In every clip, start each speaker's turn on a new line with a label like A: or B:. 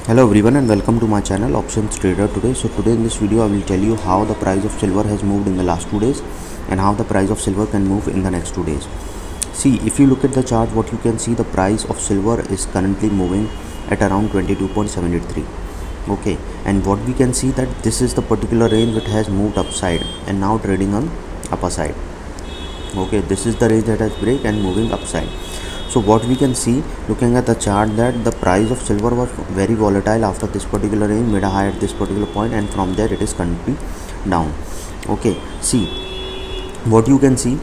A: Hello everyone and welcome to my channel Options Trader today. So today in this video I will tell you how the price of silver has moved in the last 2 days and how the price of silver can move in the next 2 days. See, if you look at the chart, what you can see, the price of silver is currently moving at around 22.783. Okay, and what we can see that this is the particular range which has moved upside and now trading on upper side. Okay, this is the range that has break and moving upside. So what we can see looking at the chart, that the price of silver was very volatile after this particular range, made a high at this particular point, and from there it is currently down. Okay, see what you can see,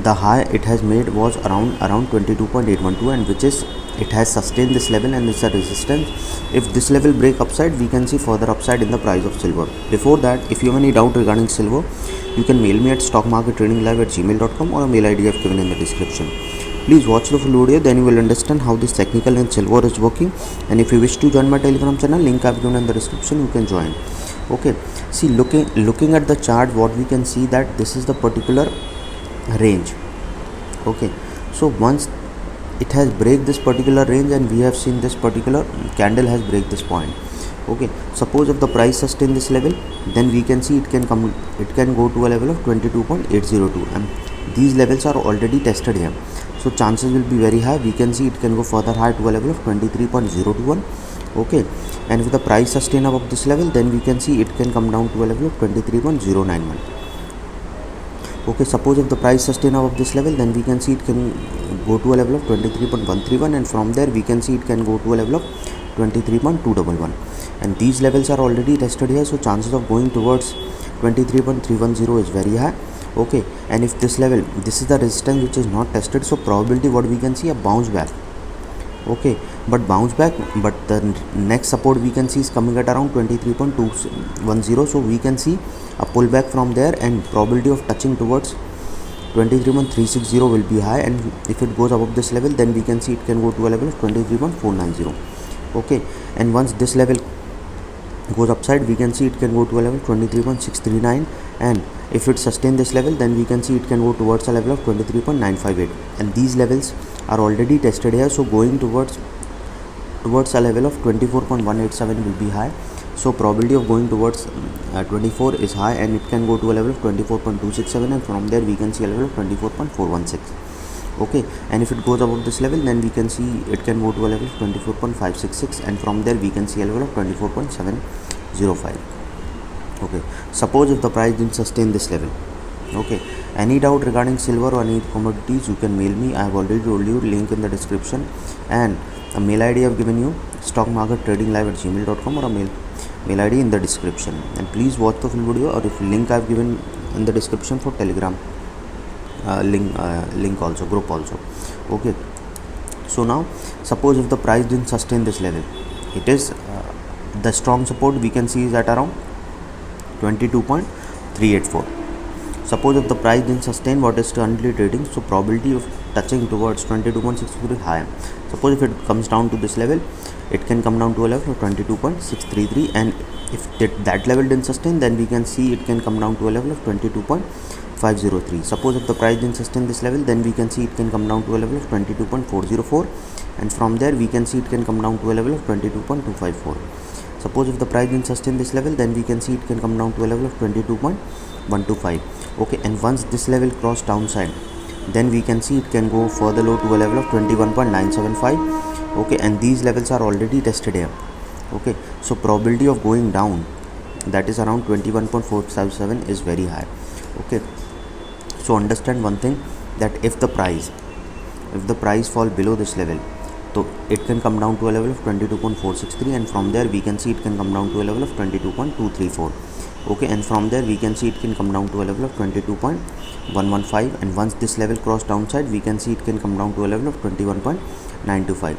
A: the high it has made was around 22.812, and which is it has sustained this level and it's a resistance. If this level break upside, we can see further upside in the price of silver. Before that, if you have any doubt regarding silver, you can mail me at stockmarkettradinglive@gmail.com or a mail ID I have given in the description. Please watch the full video, then you will understand how this technical in silver is working. And if you wish to join my Telegram channel, link I have given in the description, you can join. Okay, see, looking at the chart, what we can see that this is the particular range. Okay, so once it has break this particular range, and we have seen this particular candle has break this point. Okay, suppose if the price sustain this level, then we can see it can go to a level of 22.802, and these levels are already tested here, so chances will be very high. We can see it can go further high to a level of 23.021. okay, and if the price sustain above this level, then we can see it can come down to a level of 23.091. okay, suppose if the price sustain above this level, then we can see it can go to a level of 23.131, and from there we can see it can go to a level of 23.211, and these levels are already tested here, so chances of going towards 23.310 is very high. Okay, and if this level, this is the resistance which is not tested, so probability what we can see, a bounce back. Okay, but the next support we can see is coming at around 23.210, so we can see a pullback from there, and probability of touching towards 23.360 will be high, and if it goes above this level, then we can see it can go to a level of 23.490. okay, and once this level goes upside, we can see it can go to a level 23.639, and if it sustain this level, then we can see it can go towards a level of 23.958, and these levels are already tested here, so going towards a level of 24.187 will be high, so probability of going towards 24 is high, and it can go to a level of 24.267, and from there we can see a level of 24.416. okay, and if it goes above this level, then we can see it can go to a level of 24.566, and from there we can see a level of 24.705. okay, suppose if the price didn't sustain this level. okay, any doubt regarding silver or any commodities, you can mail me. I have already told you, link in the description, and a mail ID I have given you, stockmarkettradinglive@gmail.com, or a mail ID in the description. And please watch the full video, or if link I have given in the description for Telegram link also, group also. okay, so now suppose if the price didn't sustain this level, it is the strong support we can see is at around 22.384. suppose if the price didn't sustain what is currently trading, so probability of touching towards 22.63 is high. Suppose if it comes down to this level, it can come down to a level of 22.633, and if that level didn't sustain, then we can see it can come down to a level of 22.503. suppose if the price didn't sustain this level, then we can see it can come down to a level of 22.404, and from there we can see it can come down to a level of 22.254. suppose if the price didn't sustain this level, then we can see it can come down to a level of 22.125. okay, and once this level cross downside, then we can see it can go further low to a level of 21.975. okay, and these levels are already tested here. okay, so probability of going down, that is around 21.457, is very high. okay, so understand one thing, that if the price fall below this level, so it can come down to a level of 22.463, and from there we can see it can come down to a level of 22.234. okay, and from there we can see it can come down to a level of 22.115, and once this level cross downside, we can see it can come down to a level of 21.925.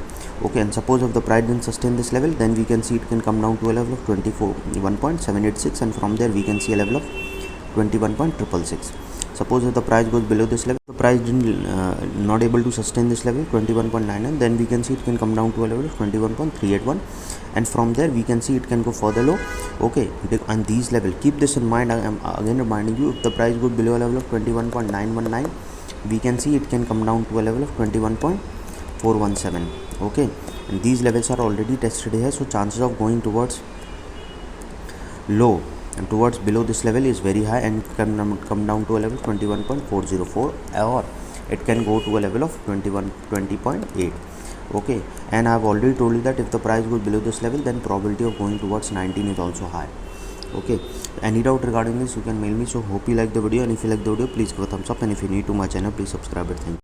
A: okay, and suppose if the price didn't sustain this level, then we can see it can come down to a level of 21.786, and from there we can see a level of 21.666. suppose if the price goes below this level, the price didn't not able to sustain this level 21.99, then we can see it can come down to a level of 21.381, and from there we can see it can go further low. okay, and these level, keep this in mind. I am again reminding you, if the price goes below a level of 21.919, we can see it can come down to a level of 21.417. okay, and these levels are already tested here, so chances of going towards low and towards below this level is very high, and can come down to a level 21.404, or it can go to a level of 20.8. okay, and I've already told you that if the price goes below this level, then probability of going towards 19 is also high. Okay, any doubt regarding this, you can mail me. So hope you like the video, and if you like the video, please give a thumbs up, and if you're new to my channel, please subscribe it. Thank you.